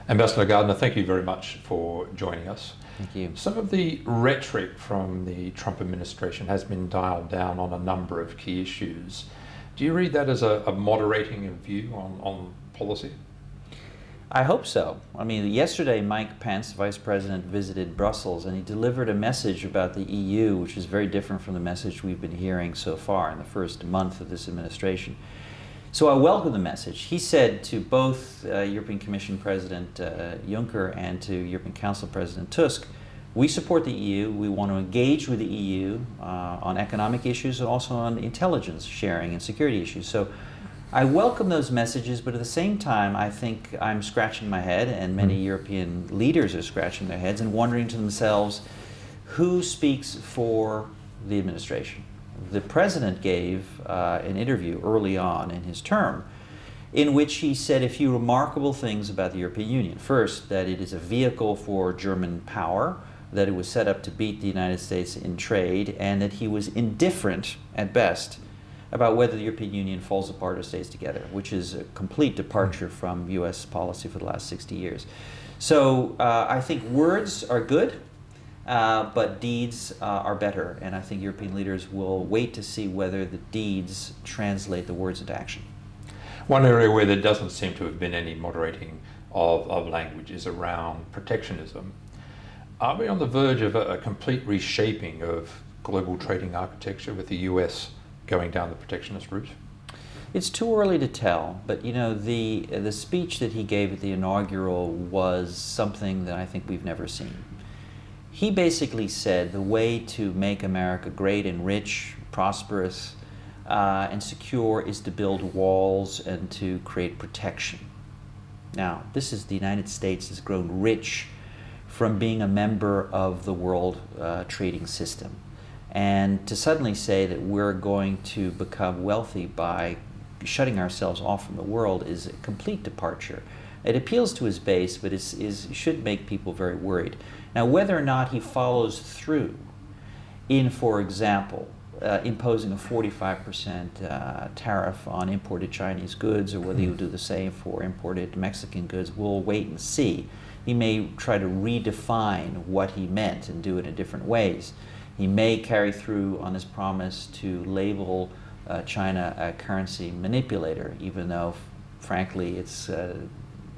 Ambassador Gardner, thank you very much for joining us. Thank you. Some of the rhetoric from the Trump administration has been dialed down on a number of key issues. Do you read that as a moderating view on policy? I hope so. I mean, yesterday Mike Pence, Vice President, visited Brussels and he delivered a message about the EU, which is very different from the message we've been hearing so far in the first month of this administration. So I welcome the message. He said to both European Commission President Juncker and to European Council President Tusk, we support the EU, we want to engage with the EU on economic issues and also on intelligence sharing and security issues. So I welcome those messages, but at the same time I think I'm scratching my head, and many European leaders are scratching their heads and wondering to themselves, who speaks for the administration? The President gave an interview early on in his term in which he said a few remarkable things about the European Union. First, that it is a vehicle for German power, that it was set up to beat the United States in trade, and that he was indifferent, at best, about whether the European Union falls apart or stays together, which is a complete departure from U.S. policy for the last 60 years. So I think words are good, but deeds are better, and I think European leaders will wait to see whether the deeds translate the words into action. One area where there doesn't seem to have been any moderating of language is around protectionism. Are we on the verge of a complete reshaping of global trading architecture with the US going down the protectionist route? It's too early to tell, but you know, the speech that he gave at the inaugural was something that I think we've never seen. He basically said the way to make America great and rich, prosperous, and secure is to build walls and to create protection. Now, this is the United States has grown rich from being a member of the world trading system. And to suddenly say that we're going to become wealthy by shutting ourselves off from the world is a complete departure. It appeals to his base, but should make people very worried. Now, whether or not he follows through in, for example, imposing a 45% tariff on imported Chinese goods, or whether he will do the same for imported Mexican goods, we'll wait and see. He may try to redefine what he meant and do it in different ways. He may carry through on his promise to label China a currency manipulator, even though, frankly,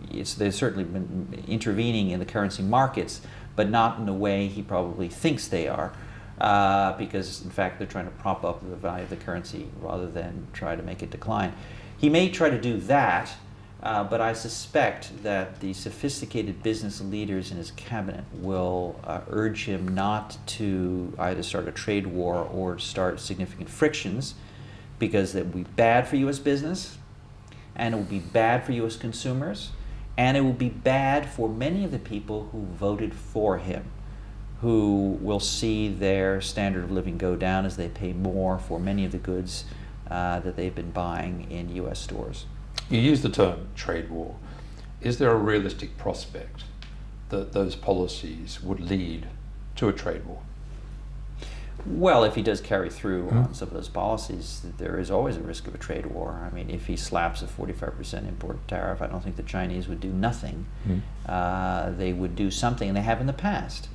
they've certainly been intervening in the currency markets, but not in the way he probably thinks they are, because, in fact, they're trying to prop up the value of the currency rather than try to make it decline. He may try to do that, but I suspect that the sophisticated business leaders in his cabinet will urge him not to either start a trade war or start significant frictions, because it will be bad for U.S. business, and it will be bad for U.S. consumers, and it will be bad for many of the people who voted for him, who will see their standard of living go down as they pay more for many of the goods that they've been buying in U.S. stores. You use the term trade war. Is there a realistic prospect that those policies would lead to a trade war? Well, if he does carry through on some of those policies, there is always a risk of a trade war. I mean, if he slaps a 45% import tariff, I don't think the Chinese would do nothing. They would do something, and they have in the past.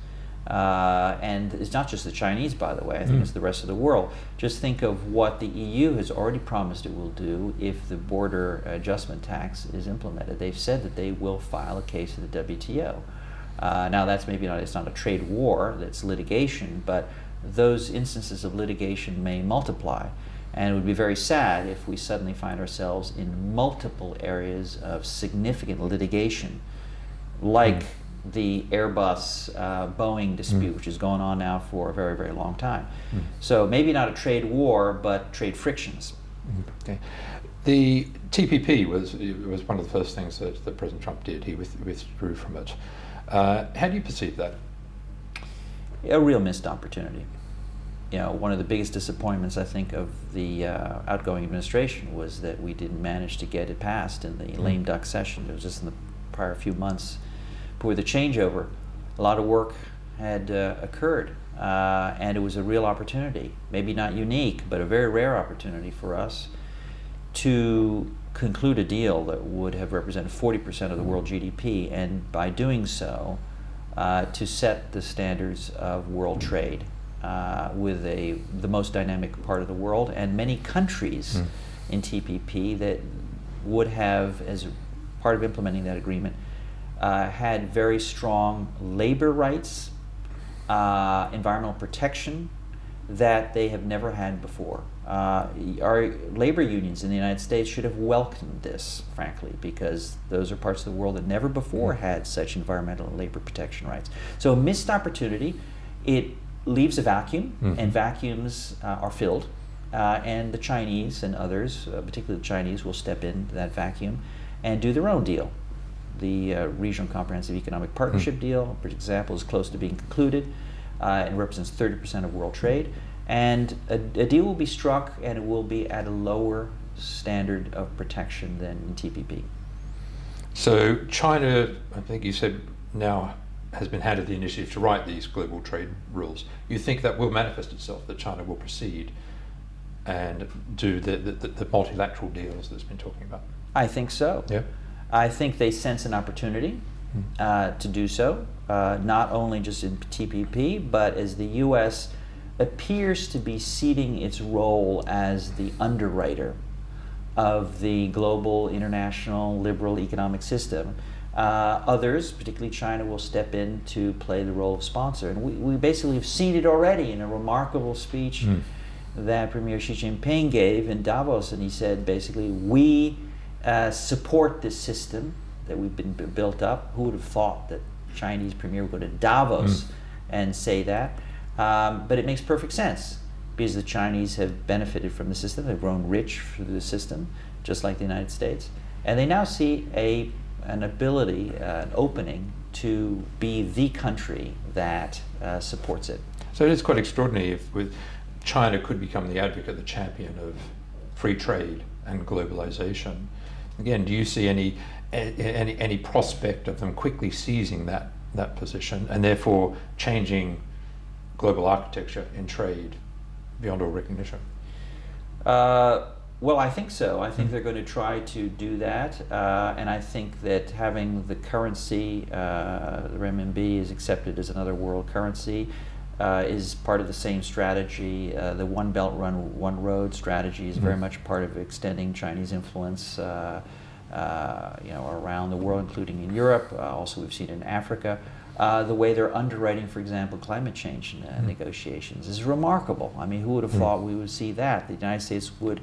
And it's not just the Chinese, by the way, I think it's the rest of the world. Just think of what the EU has already promised it will do if the border adjustment tax is implemented. They've said that they will file a case at the WTO. Now, that's maybe not, it's not a trade war, that's litigation, but those instances of litigation may multiply. And it would be very sad if we suddenly find ourselves in multiple areas of significant litigation, like the Airbus Boeing dispute, which is going on now for a very, very long time. So maybe not a trade war, but trade frictions. Okay. The TPP was one of the first things that President Trump did. He withdrew from it. How do you perceive that? A real missed opportunity. You know, one of the biggest disappointments, I think, of the outgoing administration was that we didn't manage to get it passed in the lame duck session. It was just in the prior few months. But with the changeover, a lot of work had occurred, and it was a real opportunity, maybe not unique, but a very rare opportunity for us to conclude a deal that would have represented 40% of the world GDP, and by doing so, to set the standards of world trade with the most dynamic part of the world, and many countries in TPP that would have, as part of implementing that agreement, had very strong labor rights, environmental protection that they have never had before. Our labor unions in the United States should have welcomed this, frankly, because those are parts of the world that never before had such environmental and labor protection rights. So a missed opportunity. It leaves a vacuum, and vacuums are filled, and the Chinese and others, particularly the Chinese, will step into that vacuum and do their own deal. The Regional Comprehensive Economic Partnership deal, for example, is close to being concluded. It represents 30% of world trade. And a deal will be struck, and it will be at a lower standard of protection than in TPP. So China, I think you said, now has been handed the initiative to write these global trade rules. You think that will manifest itself, that China will proceed and do the multilateral deals that's been talking about? I think so. Yeah. I think they sense an opportunity to do so, not only just in TPP, but as the U.S. appears to be ceding its role as the underwriter of the global, international, liberal economic system. Others, particularly China, will step in to play the role of sponsor. And we basically have seen it already in a remarkable speech that Premier Xi Jinping gave in Davos, and he said basically, we support this system that we've been built up. Who would have thought that Chinese premier would go to Davos and say that? But it makes perfect sense, because the Chinese have benefited from the system. They've grown rich through the system, just like the United States. And they now see an ability, an opening to be the country that supports it. So it is quite extraordinary if China could become the advocate, the champion of free trade and globalization. Again, do you see any prospect of them quickly seizing that position and therefore changing global architecture in trade beyond all recognition? Well, I think so. I think they're going to try to do that, and I think that having the currency, the renminbi, is accepted as another world currency, is part of the same strategy. The One Belt, One Road strategy is very much part of extending Chinese influence, around the world, including in Europe. Also, we've seen it in Africa. The way they're underwriting, for example, climate change negotiations is remarkable. I mean, who would have thought we would see that? The United States would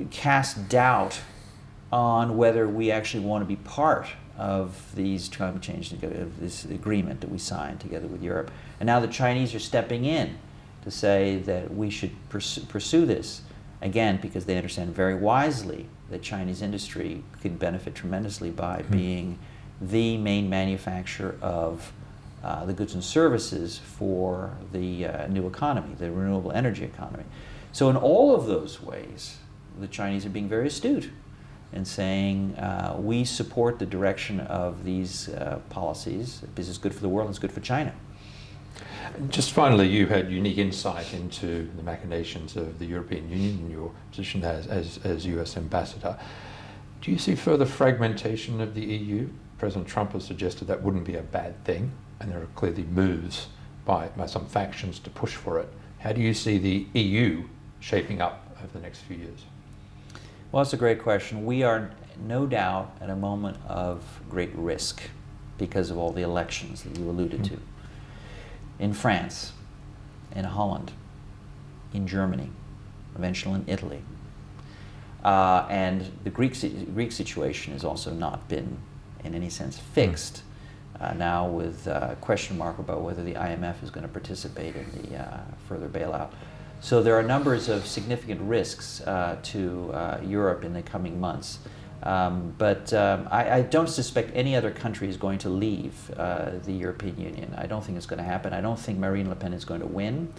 cast doubt on whether we actually want to be part of these climate change, of this agreement that we signed together with Europe. And now the Chinese are stepping in to say that we should pursue this, again, because they understand very wisely that Chinese industry could benefit tremendously by being the main manufacturer of the goods and services for the new economy, the renewable energy economy. So in all of those ways, the Chinese are being very astute in saying we support the direction of these policies because it's good for the world and it's good for China. Just finally, you had unique insight into the machinations of the European Union in your position as US ambassador. Do you see further fragmentation of the EU? President Trump has suggested that wouldn't be a bad thing, and there are clearly moves by some factions to push for it. How do you see the EU shaping up over the next few years? Well, that's a great question. We are no doubt at a moment of great risk because of all the elections that you alluded to. In France, in Holland, in Germany, eventually in Italy. And the Greek situation has also not been, in any sense, fixed. Now with a question mark about whether the IMF is going to participate in the further bailout. So there are numbers of significant risks to Europe in the coming months. But I don't suspect any other country is going to leave the European Union. I don't think it's going to happen. I don't think Marine Le Pen is going to win.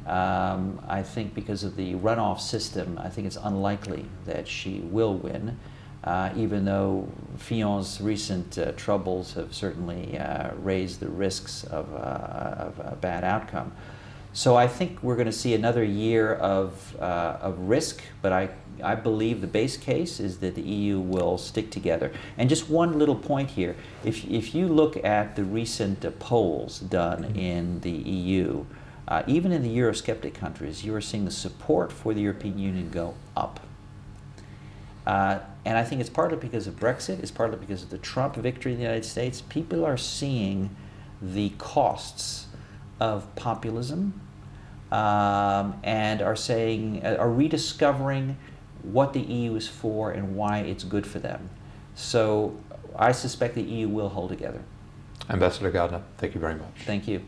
I think because of the runoff system, I think it's unlikely that she will win, even though Fillon's recent troubles have certainly raised the risks of a bad outcome. So I think we're going to see another year of risk, but I believe the base case is that the EU will stick together. And just one little point here, if you look at the recent polls done in the EU, even in the Eurosceptic countries, you are seeing the support for the European Union go up. And I think it's partly because of Brexit, it's partly because of the Trump victory in the United States. People are seeing the costs of populism and are rediscovering what the EU is for and why it's good for them. So I suspect the EU will hold together. Ambassador Gardner, thank you very much. Thank you.